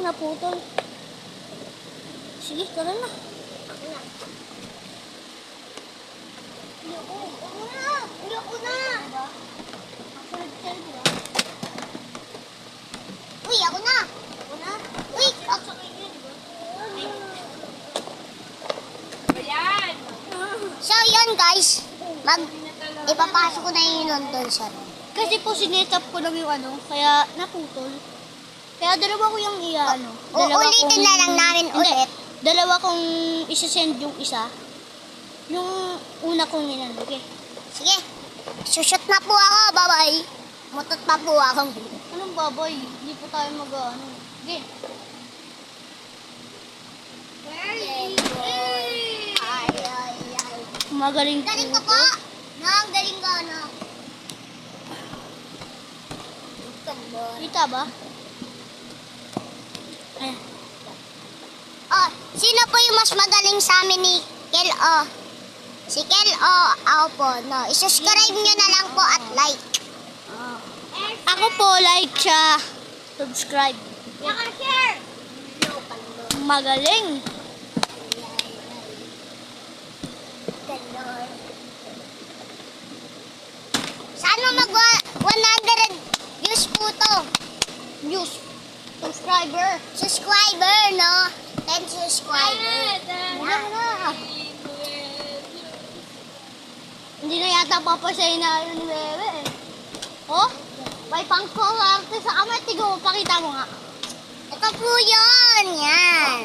naputol. Sige, tara na. Hindi ako na. Uy, ako na. Uy, so yun guys, ipapasok ko na yung London sa room. Kasi po sinetap ko lang yung kaya naputol. Kaya dalawa ko yung Uulitin na lang namin ulit. Dalawa kong isa-send yung isa. Yung una kong inano. Okay. Sige, shoot na po ako, bye-bye. Mutot pa po ako. Anong baboy? Hindi po tayo mag-ano. Okay. Magaling po. Galing ka po? Nang galing ka na. Kita ba? Ayan. Oh, sino po yung mas magaling sa amin ni Kel O? Si Kel O, ako po, no. I-subscribe nyo na lang po at like. Ako po, like siya. Subscribe. Naka-share! Magaling. Sana mag 100 views po to. News. Subscriber. Subscriber, no? 10 subscriber. Wala na. Hindi na yata papasayin na ni Bebe eh. Oh? May pang-collecte sa kamay. Tigo, pakita mo nga. Ito po yun. Yan.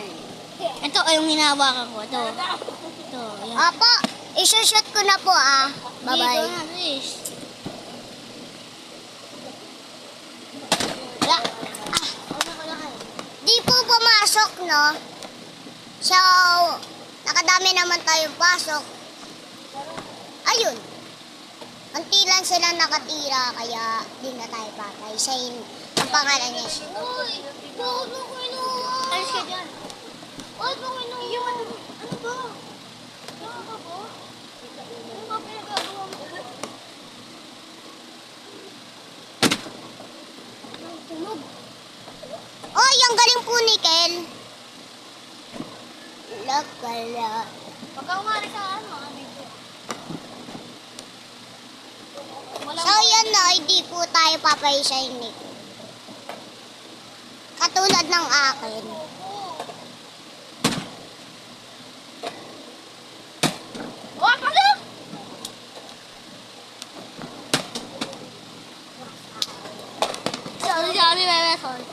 Ito ay yung hinahawakan ko. Ito. Ito. Yan. Opo, isushoot ko na po ah. Dito Bye-bye. na, please. Wala. Di po pumasok, no? So, nakadami naman tayong pasok. Ayun. Unti lang sila nakatira, kaya di na tayo patay. Siya ang pangalan niya siya. Uy! Huwag mo kinuha! Alis ka dyan. Huwag mo kinuha! Ano ba? Ano ka po? Ano ba pinagagawa mo? Tunog. Oy, ang galing po ni Kel. Lakala. Pagka umari sa video. So, yan na, hindi po tayo papayisahin ni Kel. Katulad ng akin. Oh, pagka! Sorry, Bebe. Sorry.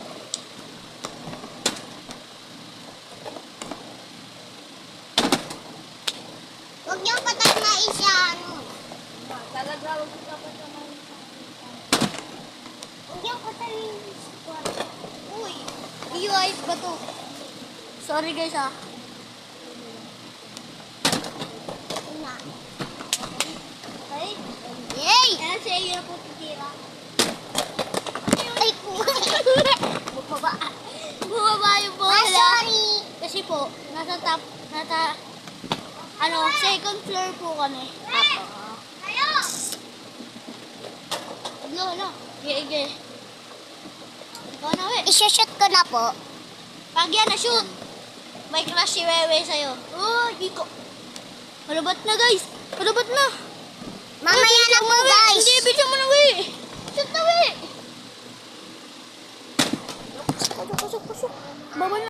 Huwag niyong patay na isa, ano. Talaga, huwag ka pa sa mga Huwag niyong patay na isa. Uy, iwas ba to? Sorry guys ah. Na. Ay, Yay! ano sa iyo na po titira? Ay, po. Bumaba. Bumaba yung Ah, bola. sorry. Kasi po, nasa second floor po kami. Ayo! Hala. Gege. Ikaw na, we. Isushoot ko na po. Pag yan na shoot, may crush si Wewe sa'yo. Oh, iko. Malabat na guys. Malabat na. Mamaya na po, guys. Hindi, bigyan mo na, we. Shoot na, we. Pasok. Baba na.